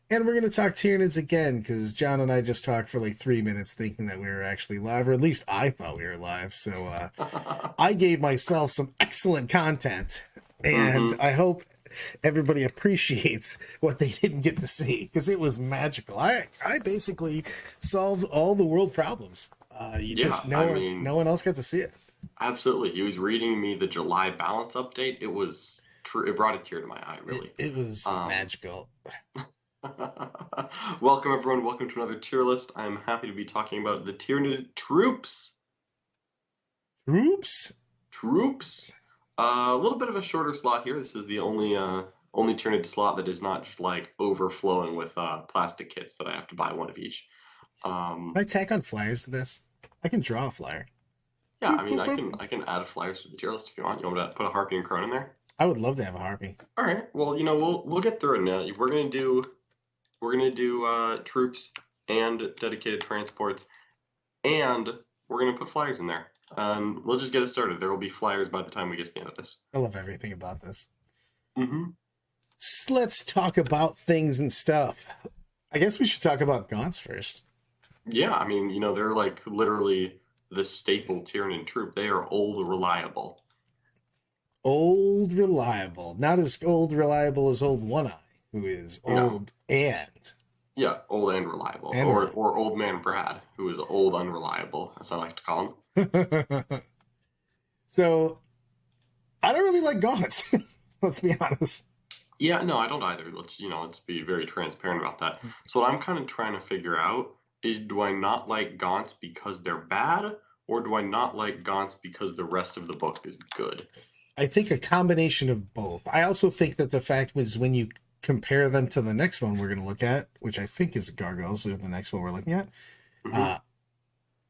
And we're going to talk Tyranids again, because John and I just talked for like 3 minutes thinking that we were actually live, or at least I thought we were live. So I gave myself some excellent content, and I hope everybody appreciates what they didn't get to see, because it was magical. I basically solved all the world problems. No one else got to see it. Absolutely. He was reading me the July balance update. It was true. It brought a tear to my eye, really. It was magical. Welcome, everyone. Welcome to another tier list. I'm happy to be talking about the Tyranid Troops. Troops. A little bit of a shorter slot here. This is the only Tyranid slot that is not just like overflowing with plastic kits that I have to buy one of each. Can I tack on flyers to this? I can draw a flyer. Yeah, I mean, I can add flyers to the tier list if you want. You want me to put a Harpy and Crone in there? I would love to have a Harpy. All right. Well, we'll get through it now. We're gonna do troops and dedicated transports, and we're gonna put flyers in there. We'll just get it started. There will be flyers by the time we get to the end of this. I love everything about this. Let's talk about things and stuff. I guess we should talk about Gaunts first. Yeah, I mean, they're like literally the staple Tyranid troop. They are old reliable. Old reliable. Not as old reliable as Old One Eye, who is old and... Yeah, old and reliable. Or Old Man Brad, who is old unreliable, as I like to call him. So, I don't really like Gaunts. Let's be honest. Yeah, no, I don't either. Let's be very transparent about that. So what I'm kind of trying to figure out is, do I not like Gaunts because they're bad, or do I not like Gaunts because the rest of the book is good? I think a combination of both. I also think that the fact was when you compare them to the next one we're going to look at, which I think is Gargoyles, or the next one we're looking at,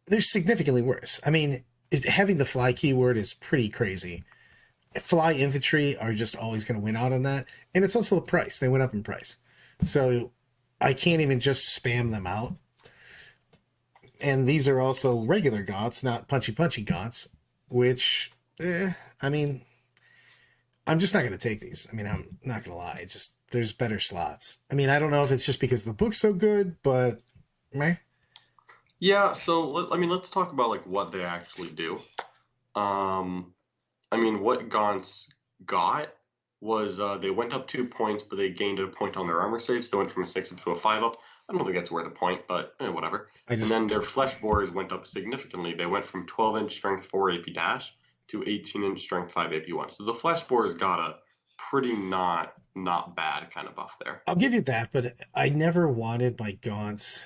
they're significantly worse. I mean, having the fly keyword is pretty crazy. Fly infantry are just always going to win out on that. And it's also the price. They went up in price. So I can't even just spam them out. And these are also regular Gaunts, not punchy Gaunts, which, I mean, I'm just not going to take these. I mean, I'm not going to lie. It's just, there's better slots. I mean, I don't know if it's just because the book's so good, but meh. Yeah, so let's talk about like what they actually do. I mean, what Gaunts got was they went up 2 points, but they gained a point on their armor saves. They went from a 6 up to a 5 up. I don't think that's worth a point, but whatever. And then their flesh borers went up significantly. They went from 12-inch strength 4 AP dash to 18-inch strength 5 AP 1. So the flesh borers got a pretty not bad kind of buff there. I'll give you that, but I never wanted my Gaunts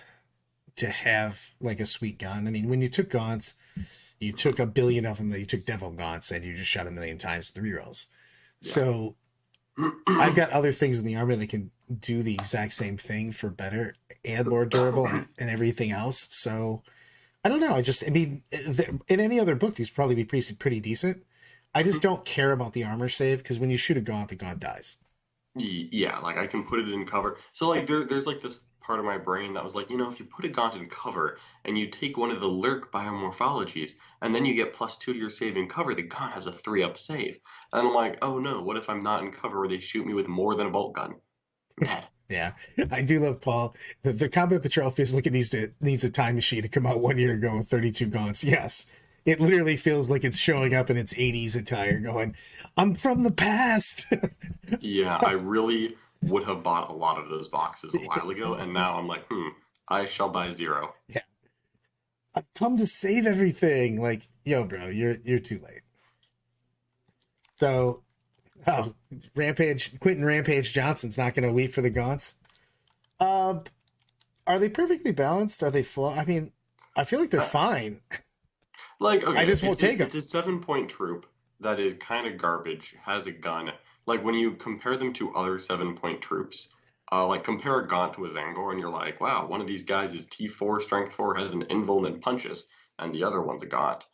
to have like a sweet gun. I mean, when you took Gaunts, you took a billion of them, that you took Devil Gaunts, and you just shot a million times 3 rolls. Yeah. So I've got other things in the army that can do the exact same thing for better and more durable and everything else. So I don't know. I mean, in any other book, these probably be pretty decent. I just don't care about the armor save, because when you shoot a Gaunt, the Gaunt dies. Yeah, like I can put it in cover. So like there's like this part of my brain that was like, if you put a Gaunt in cover and you take one of the lurk biomorphologies and then you get +2 to your save in cover, the Gaunt has a 3-up save. And I'm like, oh no, what if I'm not in cover, or they shoot me with more than a bolt gun? I'm dead. Yeah, I do love Paul. The Combat Patrol feels like it needs a time machine to come out 1 year ago with 32 Gaunts. Yes, it literally feels like it's showing up in its 80s attire going, I'm from the past. Yeah, I really would have bought a lot of those boxes a while ago, and now I'm like, I shall buy 0. Yeah, I've come to save everything. Like, yo, bro, you're too late. So, Quentin Rampage Johnson's not going to weep for the Gaunts. Are they perfectly balanced? Are they flawed? I mean, I feel like they're fine. Like, okay, I just won't take them. It's a 7-point troop that is kind of garbage, has a gun. Like, when you compare them to other 7-point troops, like compare a Gaunt to a Zangor, and you're like, wow, one of these guys is T4, strength 4, has an invul and punches, and the other one's a Gaunt.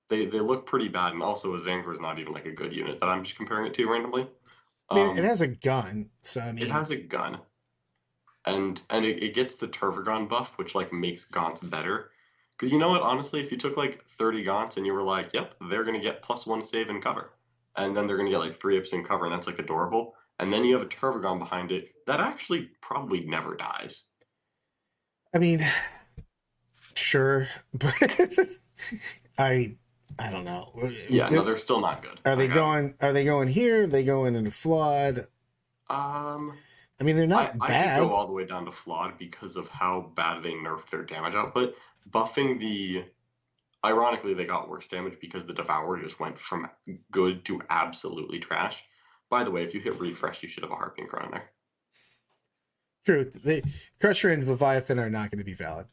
They look pretty bad, and also a Zangor is not even like a good unit that I'm just comparing it to randomly. I mean, it has a gun, so I mean, it has a gun, and it gets the Tervagon buff, which like makes Gaunts better. Because you know what, honestly, if you took like 30 Gaunts and you were like, yep, they're gonna get +1 save and cover, and then they're gonna get like 3 ups in cover, and that's like adorable. And then you have a Tervagon behind it that actually probably never dies. I mean, sure, but I don't know. Yeah, no, they're still not good. Are they going? Are they going here? Are they going into flawed? I mean, they're not bad. I could go all the way down to flawed because of how bad they nerfed their damage output. Buffing the... Ironically, they got worse damage because the Devourer just went from good to absolutely trash. By the way, if you hit refresh, you should have a Harpy and Crone in there. True. Crusher and Leviathan are not going to be valid.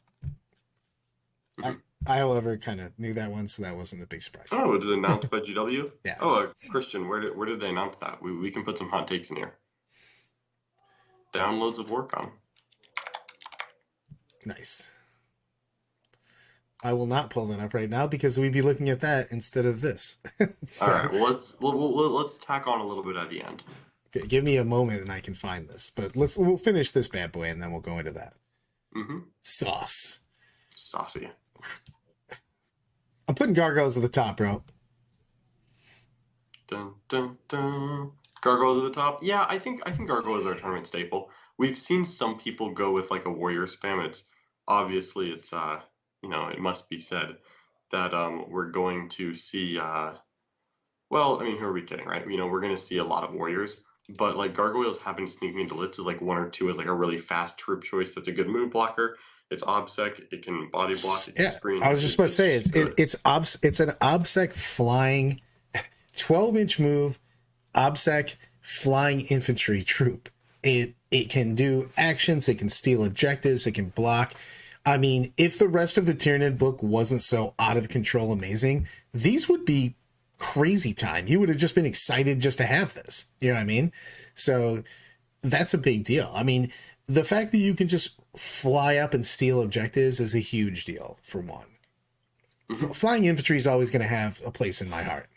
Mm-hmm. I, however, kind of knew that one, so that wasn't a big surprise. Oh, was it announced by GW? Yeah. Oh, Christian, where did they announce that? We can put some hot takes in here. Downloads of Warcom. Nice. I will not pull that up right now because we'd be looking at that instead of this. So, all right. Well, let's tack on a little bit at the end. Give me a moment and I can find this, but we'll finish this bad boy and then we'll go into that. Mm-hmm. Saucy. I'm putting Gargoyles at the top, bro. Dun dun dun. Gargoyles at the top. Yeah, I think Gargoyles are a tournament staple. We've seen some people go with like a warrior spam. It's obviously it must be said that we're going to see well, I mean, who are we kidding, right? We're going to see a lot of warriors, but like Gargoyles have been sneaking into lists as like 1 or 2 as like a really fast troop choice that's a good move blocker. It's obsec, it can body block, it can screen. I was just about to say it's an obsec flying 12-inch move, obsec flying infantry troop. It can do actions, it can steal objectives, it can block. I mean, if the rest of the Tyranid book wasn't so out of control amazing, these would be crazy time. You would have just been excited just to have this. You know what I mean? So that's a big deal. I mean, the fact that you can just fly up and steal objectives is a huge deal, for one. Mm-hmm. Flying infantry is always going to have a place in my heart.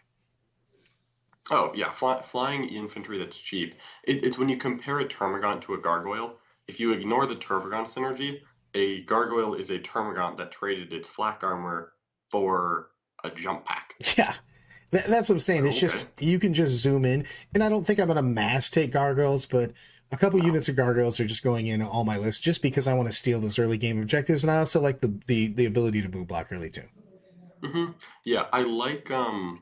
Oh, yeah. Flying infantry that's cheap. It's when you compare a Hormagaunt to a Gargoyle. If you ignore the Hormagaunt synergy, a Gargoyle is a Hormagaunt that traded its flak armor for a jump pack. Yeah. That's what I'm saying. It's just, you can just zoom in. And I don't think I'm going to mass take Gargoyles, but a couple units of Gargoyles are just going in all my lists just because I want to steal those early game objectives. And I also like the ability to move block early too. Mm-hmm. Yeah, I like them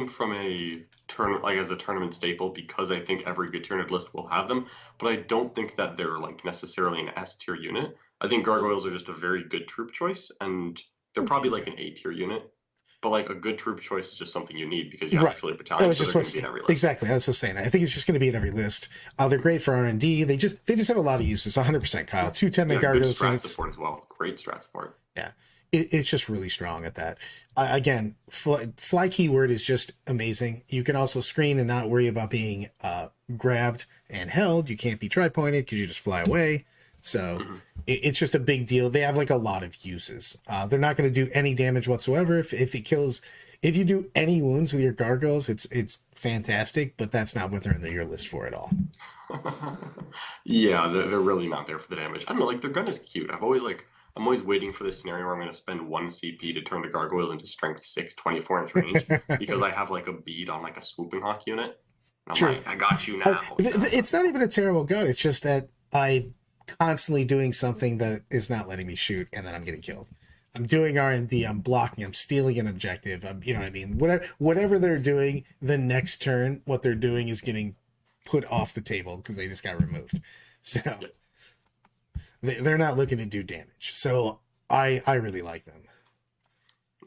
from a as a tournament staple because I think every good Tyranid list will have them, but I don't think that they're like necessarily an S tier unit. I think Gargoyles are just a very good troop choice, and they're probably like an A tier unit. But like a good troop choice is just something you need because you have to fill your battalion. That was just what's exactly. That's what I'm saying. I think it's just going to be in every list. They're great for R&D. They just have a lot of uses. 100%, Kyle. 2 10-man Gargoyles. Good strat support as well. Great strat support. Yeah, it's just really strong at that. Again, fly keyword is just amazing. You can also screen and not worry about being grabbed and held. You can't be tri-pointed because you just fly away. So it's just a big deal. They have like a lot of uses. They're not going to do any damage whatsoever. If you do any wounds with your Gargoyles, it's fantastic, but that's not what they're in your list for at all. Yeah, they're really not there for the damage. I don't know, like their gun is cute. I'm always waiting for this scenario where I'm going to spend 1 CP to turn the Gargoyles into strength 6, 24-inch range because I have like a bead on like a swooping hawk unit. And I'm like, I got you now. It's not even a terrible gun. It's just that I constantly doing something that is not letting me shoot, and then I'm getting killed. I'm doing R&D, I'm blocking, I'm stealing an objective. You know what I mean? Whatever they're doing, the next turn, what they're doing is getting put off the table because they just got removed. So they're not looking to do damage. So I really like them.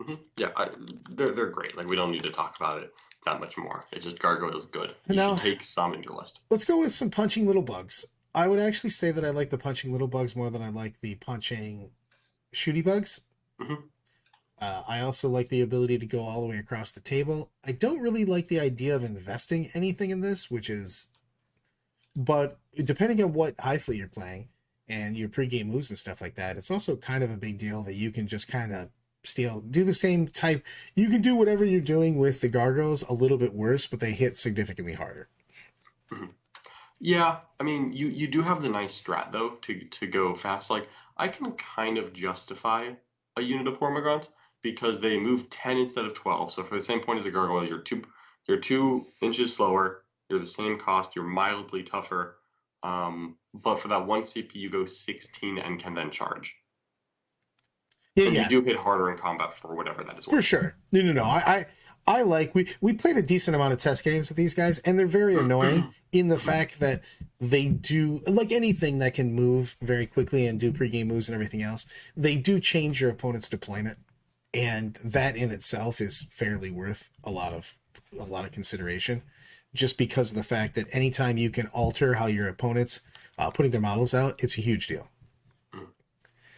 Mm-hmm. Yeah, they're great. Like we don't need to talk about it that much more. It's just Gargoyle is good. You should take some in your list. Let's go with some punching little bugs. I would actually say that I like the punching little bugs more than I like the punching shooty bugs. Mm-hmm. I also like the ability to go all the way across the table. I don't really like the idea of investing anything in this, but depending on what high fleet you're playing and your pregame moves and stuff like that, it's also kind of a big deal that you can just kind of steel. Do the same type. You can do whatever you're doing with the Gargoyles a little bit worse, but they hit significantly harder. Yeah, I mean, you do have the nice strat though to go fast. Like I can kind of justify a unit of Hormagaunts because they move 10 instead of 12. So for the same point as a Gargoyle, you're 2 inches slower. You're the same cost. You're mildly tougher. But for that 1 CP, you go 16 and can then charge. Yeah, so yeah. you do hit harder in combat for whatever that is worth. For sure. No. I like, we played a decent amount of test games with these guys, and they're very annoying in the fact that they do, like anything that can move very quickly and do pregame moves and everything else, they do change your opponent's deployment, and that in itself is fairly worth a lot of consideration, just because of the fact that anytime you can alter how your opponent's putting their models out, it's a huge deal.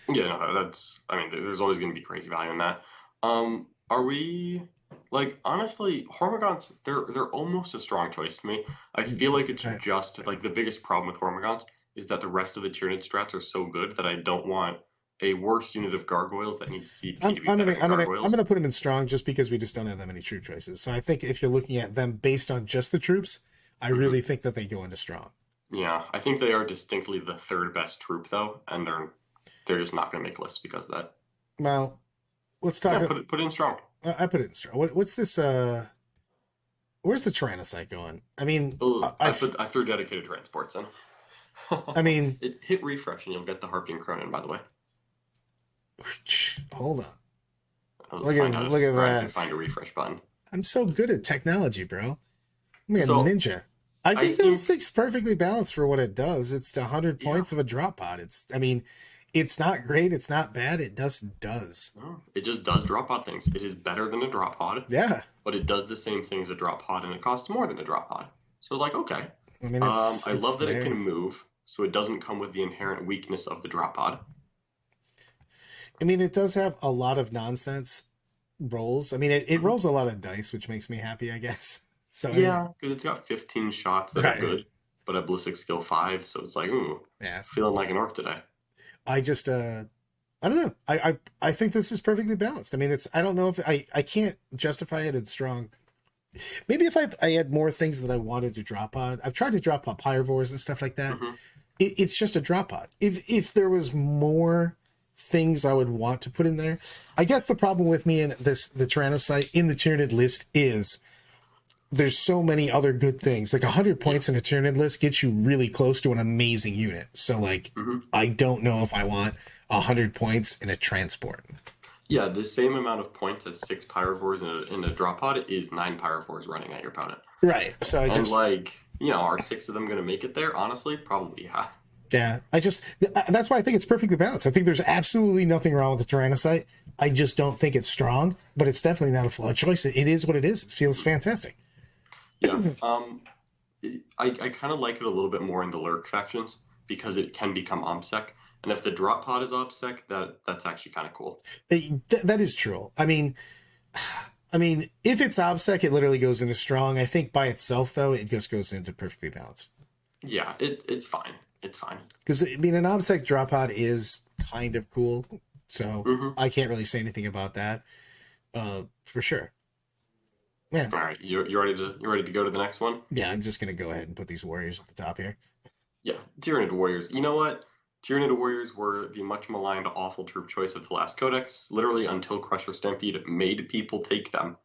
Yeah, no, I mean, there's always going to be crazy value in that. Are we... Like, honestly, Hormagaunts, they're almost a strong choice to me. I feel like it's just, like, the biggest problem with Hormagaunts is that the rest of the Tyranid strats are so good that I don't want a worse unit of Gargoyles that needs CP to be better than Gargoyles. I'm gonna put them in strong just because we just don't have that many troop choices. So I think if you're looking at them based on just the troops, I really think that they go into strong. Yeah, I think they are distinctly the third best troop, though, and they're just not going to make lists because of that. Well, let's talk... Yeah, put it in strong. I put it in strong. What's this? Where's the Tyrannocyte going? I mean, I threw dedicated transports in. I mean, hit refresh and you'll get the Harpy and Crone, by the way. Hold on. Look at that. Find a refresh button. I'm so good at technology, bro. I'm like a ninja. I think this thing's perfectly balanced for what it does. It's 100 points of a drop pod. It's not great. It's not bad. It just does. No, it just does drop pod things. It is better than a drop pod. Yeah. But it does the same thing as a drop pod, and it costs more than a drop pod. So, like, okay. I mean, I love that it can move, so it doesn't come with the inherent weakness of the drop pod. I mean, it does have a lot of nonsense rolls. I mean, it rolls a lot of dice, which makes me happy, I guess. So yeah, because it's got 15 shots that are good, but a ballistic skill 5, so it's like, ooh, feeling like an orc today. I just, I don't know. I think this is perfectly balanced. I mean, I don't know if I can't justify it in strong. Maybe if I had more things that I wanted to drop pod. I've tried to drop pod Pyrivores and stuff like that. It's just a drop pod. If there was more things I would want to put in there, I guess the problem with me in the Tyrannocyte in the Tyranid list is there's so many other good things. Like 100 points in a Tyranid list gets you really close to an amazing unit. So like, I don't know if I want 100 points in a transport. Yeah, the same amount of points as 6 Pyrivores in a drop pod is 9 Pyrivores running at your opponent. Right. So are 6 of them going to make it there? Honestly, probably, yeah. Yeah, that's why I think it's perfectly balanced. I think there's absolutely nothing wrong with the Tyrannocyte. I just don't think it's strong, but it's definitely not a flawed choice. It is what it is. It feels fantastic. Yeah. I kind of like it a little bit more in the Lurk factions because it can become OBSEC. And if the drop pod is OBSEC, that's actually kind of cool. That is true. I mean, if it's OBSEC, it literally goes into strong. I think by itself, though, it just goes into perfectly balanced. Yeah, it's fine. It's fine. Because, I mean, an OBSEC drop pod is kind of cool. So I can't really say anything about that for sure. Yeah. All right, you're ready to go to the next one? Yeah, I'm just gonna go ahead and put these warriors at the top here. Yeah, Tyranid Warriors. You know what? Tyranid Warriors were the much maligned, awful troop choice of the last codex, literally until Crusher Stampede made people take them.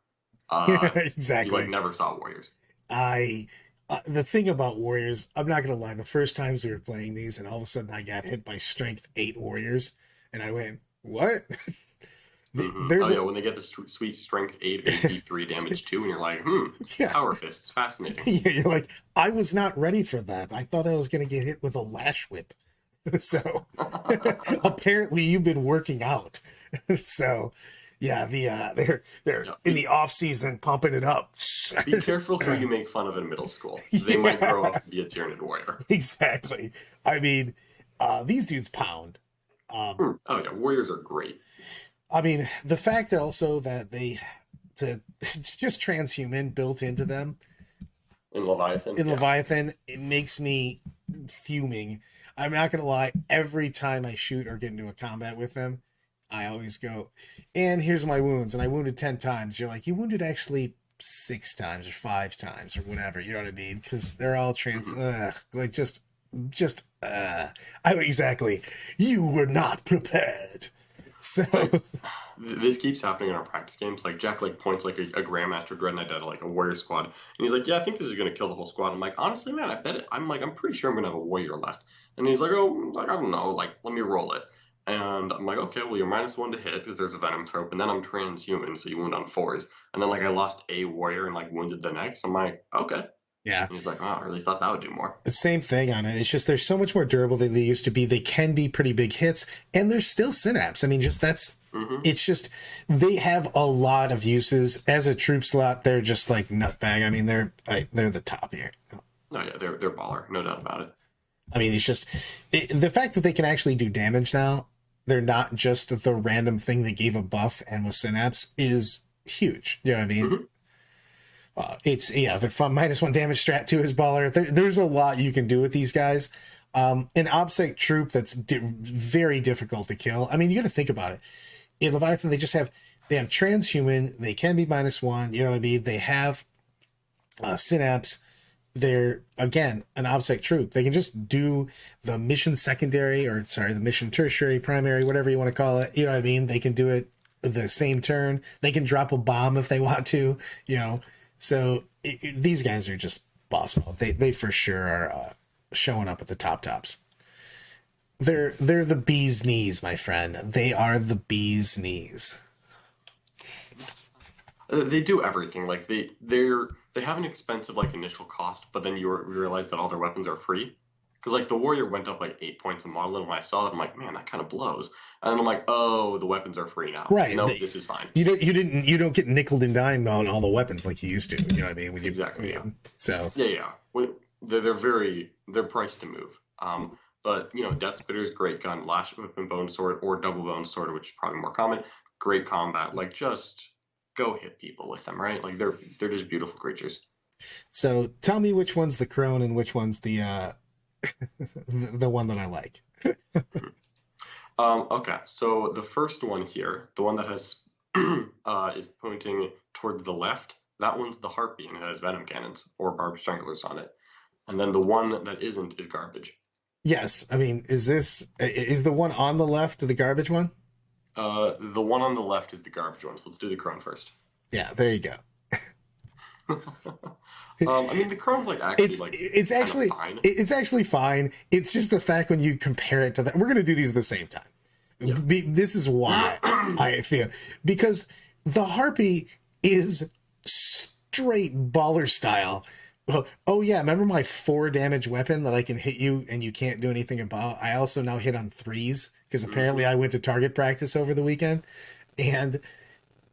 Exactly. You never saw Warriors. The thing about Warriors, I'm not gonna lie. The first times we were playing these, and all of a sudden I got hit by Strength 8 Warriors, and I went, "What?" When they get the sweet Strength 8 AP3 damage 2, and you're like, Power Fist's fascinating. Yeah, you're like, I was not ready for that. I thought I was going to get hit with a Lash Whip. So, apparently you've been working out. So, yeah, they're in the off season pumping it up. Be careful who you make fun of in middle school. They might grow up to be a Tyranid Warrior. Exactly. I mean, these dudes pound. Warriors are great. I mean, the fact that also that just transhuman built into them in Leviathan, it makes me fuming. I'm not gonna lie. Every time I shoot or get into a combat with them, I always go, and here's my wounds, and I wounded 10 times. You're like, you wounded actually 6 times or 5 times or whatever. You know what I mean? Because they're all like exactly. You were not prepared. So this keeps happening in our practice games. Like Jack like points like a Grandmaster Dread Knight at like a warrior squad, and he's like, "Yeah, I think this is gonna kill the whole squad." I'm like, honestly, man, I bet it. I'm pretty sure I'm gonna have a warrior left. And he's like, "Oh, like I don't know, like let me roll it." And I'm like, "Okay, well you're -1 to hit because there's a venom trope, and then I'm transhuman, so you wound on 4s." And then like I lost a warrior and like wounded the next. I'm like, "Okay." yeah. And he's like, "Oh, I really thought that would do more." The same thing on it. It's just they're so much more durable than they used to be. They can be pretty big hits, and there's still synapse. I mean, just that's. It's just they have a lot of uses as a troop slot. They're just like nutbag. I mean, they're the top here. Oh yeah, they're baller, no doubt about it. I mean, it's just the fact that they can actually do damage now. They're not just the random thing that gave a buff and was synapse is huge. You know what I mean? It's they're fun. -1 damage strat to his baller. There's a lot you can do with these guys. An OBSEC troop that's very difficult to kill. I mean, you got to think about it. In Leviathan, they have transhuman. They can be -1. You know what I mean? They have synapse. They're again an OBSEC troop. They can just do the mission secondary, the mission tertiary, primary, whatever you want to call it. You know what I mean? They can do it the same turn. They can drop a bomb if they want to. You know, so these guys are just boss mode. They for sure are showing up at the tops. They're the bee's knees, my friend. They are the bee's knees. They do everything. Like they have an expensive like initial cost, but then you realize that all their weapons are free. Because like the warrior went up like 8 points in model, and when I saw that, I'm like, man, that kind of blows. And then I'm like, oh, the weapons are free now. Right? No, this is fine. You don't get nickeled and dimed on all the weapons like you used to. You know what I mean? Exactly. Yeah. So yeah. They're priced to move. But Death Spitter's great gun, Lash Weapon Bone Sword, or Double Bone Sword, which is probably more common. Great combat. Like just go hit people with them, right? Like they're just beautiful creatures. So tell me which one's the Crone and which one's the the one that I like. Okay, so the first one here, the one that has is pointing towards the left, that one's the Harpy and it has venom cannons or barbed stranglers on it. And then the one that isn't is garbage. Yes, I mean, is the one on the left the garbage one? The one on the left is the garbage one. So let's do the Crone first. Yeah, there you go. I mean, the Crone's like actually it's actually fine. It's actually fine. It's just the fact when you compare it to that. We're gonna do these at the same time. Yeah. This is why I feel, because the Harpy is straight baller style. Oh yeah, remember my 4 damage weapon that I can hit you and you can't do anything about? I also now hit on 3s because apparently I went to target practice over the weekend, and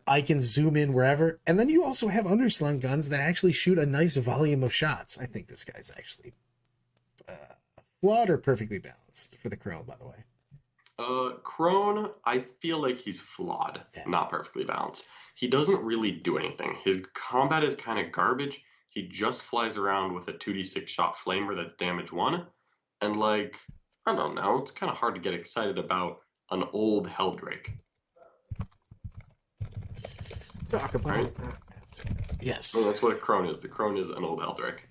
I can zoom in wherever. And then you also have underslung guns that actually shoot a nice volume of shots. I think this guy's actually flawed or perfectly balanced for the Crone, by the way. Crone, I feel like he's flawed, not perfectly balanced. He doesn't really do anything. His combat is kind of garbage. He just flies around with a 2d6 shot flamer that's damage 1. And like, I don't know, it's kind of hard to get excited about an old Helldrake. Talk about that. Yes. Well, that's what a Crone is. The Crone is an old Helldrake.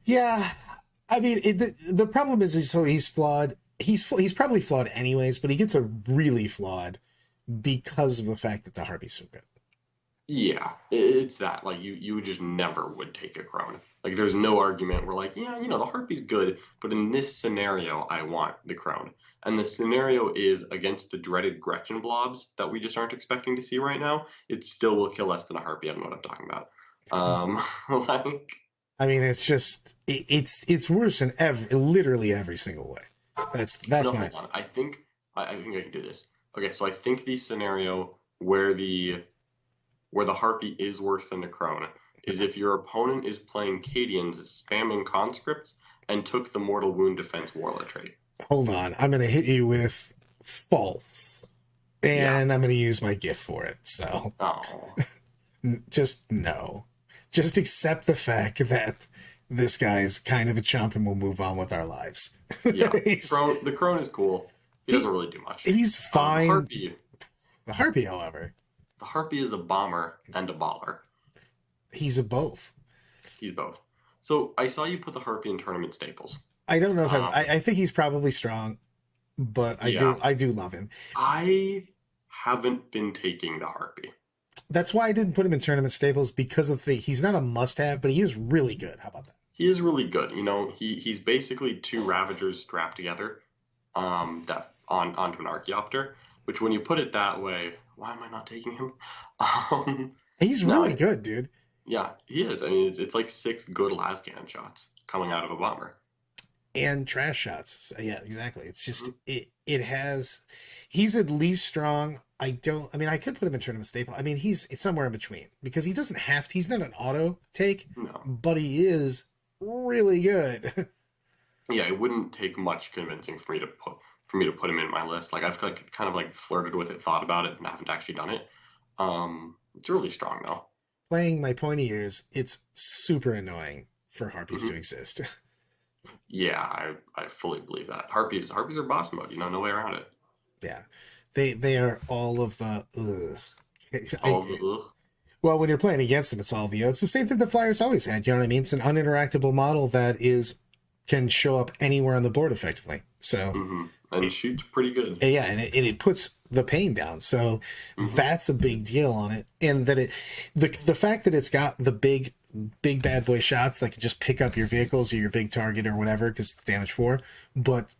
Yeah. I mean, the problem is he's flawed. He's probably flawed anyways, but he gets a really flawed because of the fact that the Harpy's so good. Yeah, it's that. Like, you just never would take a Crone. Like, there's no argument where, like, yeah, the Harpy's good, but in this scenario, I want the Crone. And the scenario is against the dreaded Gretchen blobs that we just aren't expecting to see right now. It still will kill less than a Harpy. I don't know what I'm talking about. Like, I mean, it's just, it's worse in literally every single way. That's no, my... Hold on. I think I can do this. Okay, so I think the scenario where the Harpy is worse than the Crone is if your opponent is playing Cadians, spamming conscripts, and took the Mortal Wound Defense Warlord trait. Hold on, I'm going to hit you with false, and I'm going to use my gift for it, so... Oh. Just accept the fact that this guy's kind of a chump and we'll move on with our lives. Yeah, the Crone is cool. He doesn't really do much. He's fine. The Harpy, however. The Harpy is a bomber and a baller. He's a both. He's both. So I saw you put the Harpy in tournament staples. I don't know if I think he's probably strong, but I do love him. I haven't been taking the Harpy. That's why I didn't put him in tournament staples, because of he's not a must-have, but he is really good. How about that? He is really good. You know, he's basically 2 Ravagers strapped together, that onto an Archaeopter. Which, when you put it that way, why am I not taking him? He's really good, dude. Yeah, he is. I mean, it's like 6 good las cannon shots coming out of a bomber. And trash shots. Yeah, exactly. It's just it has. He's at least strong. I mean, I could put him in tournament staple. I mean, it's somewhere in between, because he doesn't have to. He's not an auto take, but he is really good. Yeah, it wouldn't take much convincing for me to put him in my list. Like, I've kind of like flirted with it, thought about it, and haven't actually done it. It's really strong though. Playing my pointy ears, it's super annoying for Harpies to exist. Yeah, I fully believe that. Harpies are boss mode, you know, no way around it. Yeah. They are all of the All of the ugh. Well, when you're playing against them, it's all the it's the same thing the Flyers always had, you know what I mean? It's an uninteractable model that can show up anywhere on the board effectively. So and he shoots pretty good. Yeah, and it puts the pain down. So that's a big deal on it. And that the fact that it's got the big bad boy shots that can just pick up your vehicles or your big target or whatever, because it's damage 4, but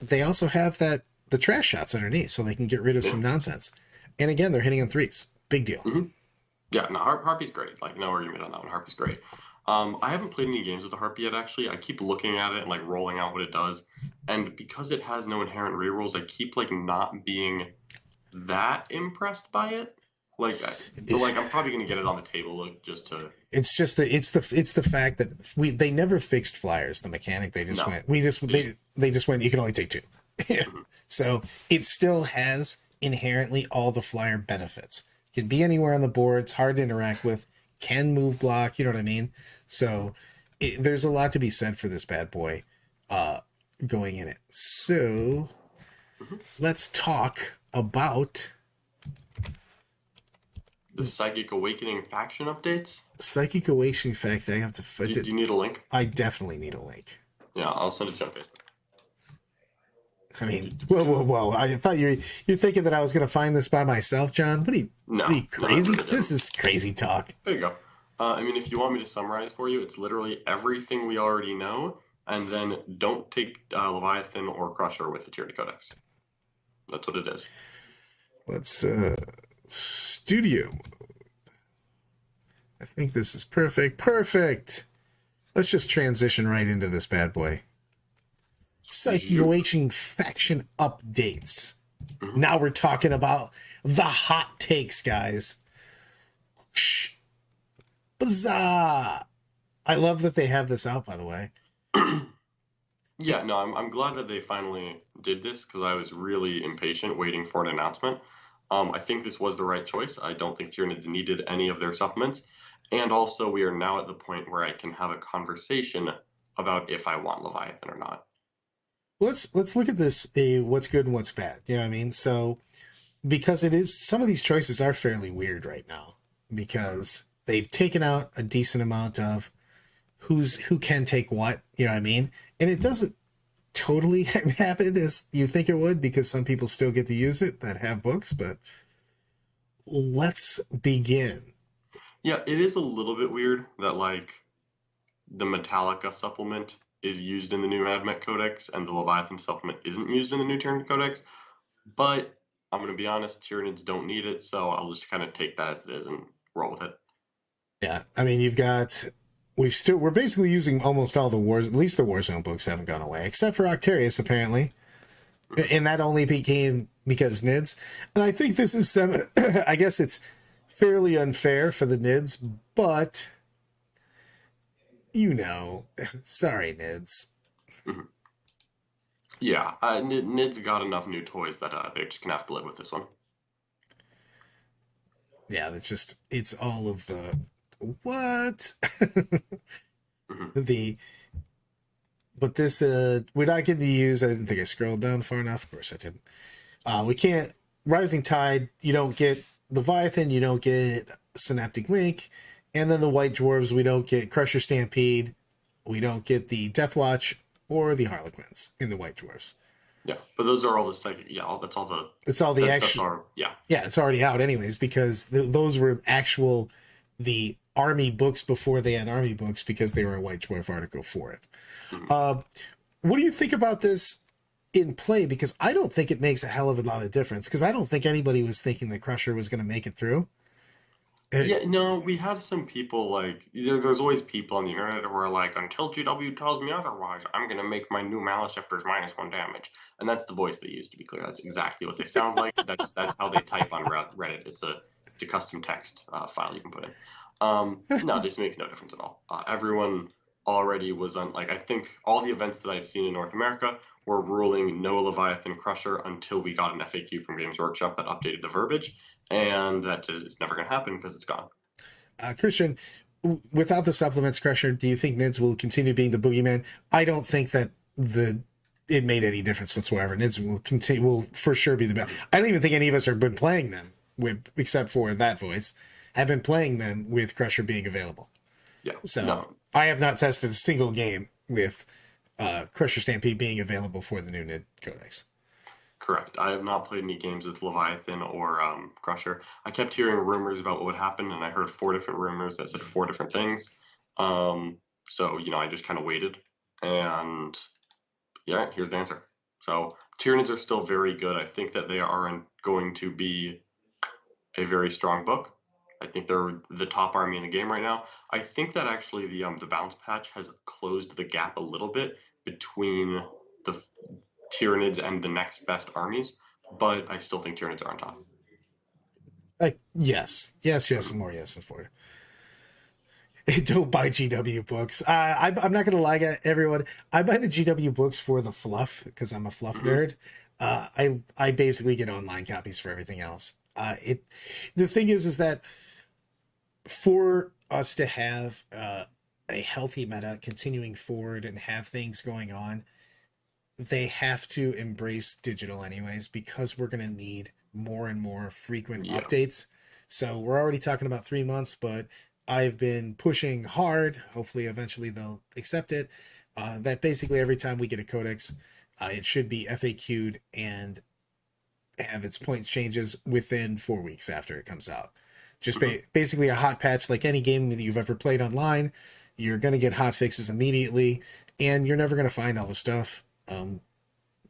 they also have the trash shots underneath, so they can get rid of some nonsense. And again, they're hitting on 3s. Big deal. Yeah, no, Harpy's great. Like, no argument on that one. Harpy's great. I haven't played any games with the Harpy yet, actually. I keep looking at it and like rolling out what it does, and because it has no inherent rerolls, I keep like not being that impressed by it. Like, I'm probably gonna get it on the table just to. It's the fact that they never fixed Flyers, the mechanic. They just went. They just went. You can only take 2. So it still has inherently all the Flyer benefits. It can be anywhere on the board. It's hard to interact with. Can move, block. You know what I mean? So there's a lot to be said for this bad boy going in it. So let's talk about the Psychic Awakening faction updates. Psychic Awakening faction. I have to. Do you need a link? I definitely need a link. Yeah, I'll send it to you on Facebook. I mean, whoa! I thought you're thinking that I was going to find this by myself, John. What are you crazy? This is crazy talk. There you go. I mean, if you want me to summarize for you, it's literally everything we already know, and then don't take Leviathan or Crusher with the Tyranid Codex. That's what it is. Let's studio mode. I think this is perfect. Perfect. Let's just transition right into this bad boy. Psychic Awakening faction updates. Now we're talking about the hot takes, guys. Bizarre. I love that they have this out, by the way. Yeah, no, I'm glad that they finally did this, because I was really impatient waiting for an announcement. I think this was the right choice. I don't think Tyranids needed any of their supplements. And also, we are now at the point where I can have a conversation about if I want Leviathan or not. Let's look at this, what's good and what's bad. You know what I mean? So, because some of these choices are fairly weird right now, because they've taken out a decent amount of who can take what, you know what I mean? And it doesn't totally happen as you think it would, because some people still get to use it that have books, but let's begin. Yeah, it is a little bit weird that, like, the Metallica supplement is used in the new Admech Codex, and the Leviathan supplement isn't used in the new Tyranid Codex. But I'm going to be honest, Tyranids don't need it, so I'll just kind of take that as it is and roll with it. Yeah, I mean, we're basically using almost all the wars, at least the Warzone books haven't gone away, except for Octarius, apparently. And that only became because NIDS. And I think this is I guess it's fairly unfair for the NIDS, but sorry, NIDS. Yeah, NIDS got enough new toys that they're just gonna have to live with this one. Yeah, it's all of the what? The but this we're not getting to use. I didn't think I scrolled down far enough. Of course I didn't. We can't. Rising Tide. You don't get Leviathan. You don't get Synaptic Link, and then the White Dwarves. We don't get Crusher Stampede. We don't get the Death Watch or the Harlequins in the White Dwarves. Yeah, but those are all the psychic. Yeah, that's all the. It's all the actual. Yeah. Yeah, it's already out anyways because those were the army books before they had army books because they were a White Dwarf article for it. Mm-hmm. What do you think about this in play? Because I don't think it makes a hell of a lot of difference because I don't think anybody was thinking the Crusher was going to make it through. Yeah, no, we had some people like there's always people on the internet who are like, until GW tells me otherwise, I'm gonna make my new Malicifters -1 damage, and that's the voice they use. To be clear, that's exactly what they sound like. That's how they type on Reddit. It's a custom text file you can put in. No, this makes no difference at all. Everyone already was on. Like I think all the events that I've seen in North America were ruling no Leviathan Crusher until we got an FAQ from Games Workshop that updated the verbiage. And that is never going to happen because it's gone. Christian, without the supplements Crusher, do you think Nids will continue being the boogeyman? I don't think that it made any difference whatsoever. Nids will for sure be the best. I don't even think any of us have been playing them except for that voice, have been playing them with Crusher being available. Yeah. So no. I have not tested a single game with Crusher Stampede being available for the new Nid Codex. Correct. I have not played any games with Leviathan or Crusher. I kept hearing rumors about what would happen, and I heard 4 different rumors that said 4 different things. So, I just kind of waited. And, yeah, here's the answer. So, Tyranids are still very good. I think that they are going to be a very strong book. I think they're the top army in the game right now. I think that actually the bounce patch has closed the gap a little bit between the Tyranids and the next best armies, but I still think Tyranids are on top. Yes, and more yes for you. Don't buy GW books. I'm not going to lie to everyone. I buy the GW books for the fluff because I'm a fluff nerd. I basically get online copies for everything else. The thing is that for us to have a healthy meta continuing forward and have things going on, they have to embrace digital anyways because we're going to need more and more frequent updates. So we're already talking about 3 months, but I've been pushing hard. Hopefully eventually they'll accept it. That basically every time we get a codex, it should be FAQ'd and have its point changes within 4 weeks after it comes out. Just basically a hot patch like any game that you've ever played online. You're going to get hot fixes immediately, and you're never going to find all the stuff.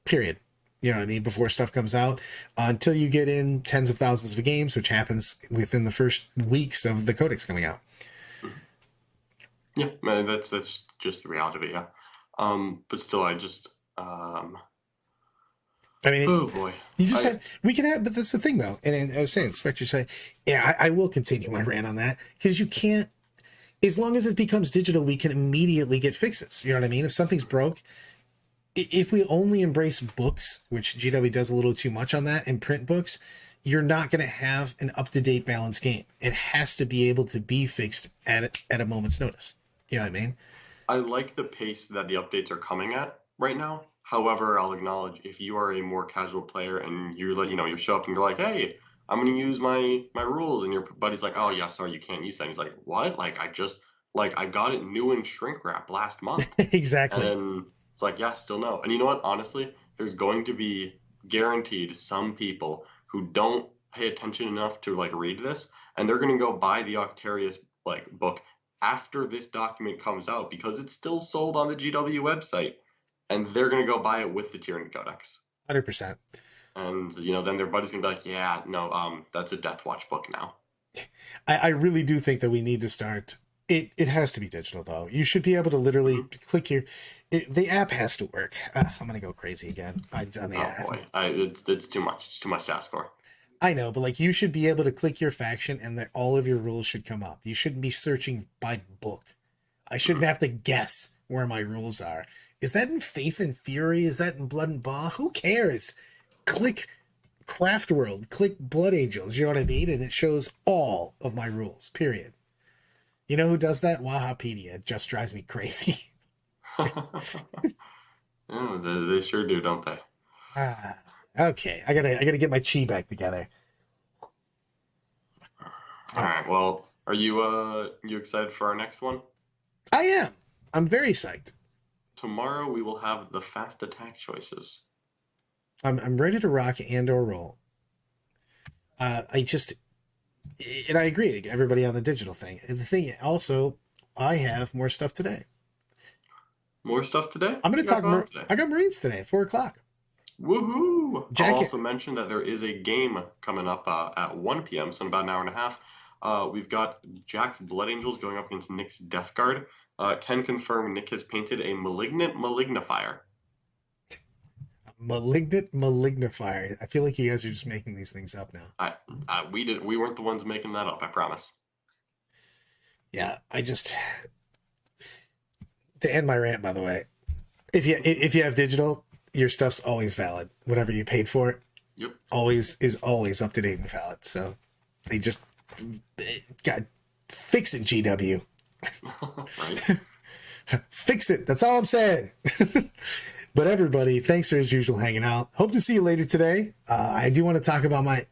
Period. You know what I mean? Before stuff comes out, until you get in tens of thousands of games, which happens within the first weeks of the codex coming out. Yeah, man, that's just the reality of it. Yeah, but still, I just. I mean, oh boy, you just we can have, but that's the thing though. And I was saying, Spectre say, yeah, I will continue my rant on that because you can't. As long as it becomes digital, we can immediately get fixes. You know what I mean? If something's broke. If we only embrace books, which GW does a little too much on that, and print books, you're not going to have an up-to-date balanced game. It has to be able to be fixed at a moment's notice. You know what I mean? I like the pace that the updates are coming at right now. However, I'll acknowledge if you are a more casual player and you show up and you're like, hey, I'm going to use my rules, and your buddy's like, oh yeah, sorry, you can't use that. And he's like, what? Like I got it new in shrink wrap last month. Exactly. And it's like, yeah, still no. And you know what? Honestly, there's going to be guaranteed some people who don't pay attention enough to read this, and they're going to go buy the Octarius book after this document comes out because it's still sold on the GW website, and they're going to go buy it with the Tyranid Codex. 100%. And then their buddy's going to be like, yeah, no, that's a Death Watch book now. I really do think that we need to start. It has to be digital though. You should be able to literally click your. The app has to work. I'm gonna go crazy again. On the app. Boy, it's too much. It's too much to ask for. I know, but you should be able to click your faction and all of your rules should come up. You shouldn't be searching by book. I shouldn't have to guess where my rules are. Is that in Faith and Theory? Is that in Blood and Baw? Who cares? Click Craft World. Click Blood Angels. You know what I mean? And it shows all of my rules. Period. You know who does that? Wahapedia. It just drives me crazy. Yeah, they sure do, don't they? Okay, I gotta get my chi back together. All right. Well, are you excited for our next one? I am. I'm very psyched. Tomorrow we will have the fast attack choices. I'm ready to rock and or roll. And I agree. Everybody on the digital thing. And the thing also, I have more stuff today. More stuff today? I'm going to talk. I got Marines today at 4:00. Woohoo! I'll also mention that there is a game coming up at 1 p.m., so in about an hour and a half. We've got Jack's Blood Angels going up against Nick's Death Guard. Can confirm Nick has painted a Malignant Malignifier. Malignant Malignifier. I feel like you guys are just making these things up now. We weren't the ones making that up, I promise. Yeah, to end my rant, by the way, if you have digital, your stuff's always valid. Whatever you paid for it, yep, is always up to date and valid. So they just got fix it, GW. Right. Fix it. That's all I'm saying. But everybody, thanks for as usual hanging out. Hope to see you later today. I do want to talk about my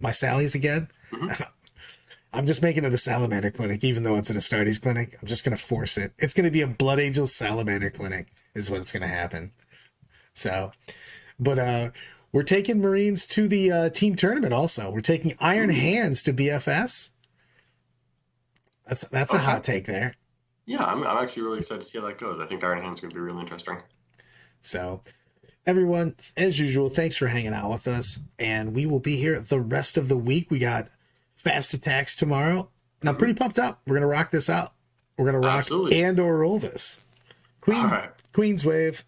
Sallies again. Mm-hmm. I'm just making it a Salamander clinic, even though it's an Astartes clinic. I'm just going to force it. It's going to be a Blood Angels Salamander clinic is what's going to happen. So, but we're taking Marines to the team tournament also. We're taking Iron Hands to BFS. That's a hot take there. Yeah, I'm actually really excited to see how that goes. I think Iron Hands is going to be really interesting. So, everyone, as usual, thanks for hanging out with us. And we will be here the rest of the week. We got fast attacks tomorrow. And I'm pretty pumped up. We're going to rock this out. We're going to rock and or roll this. Queen's Wave.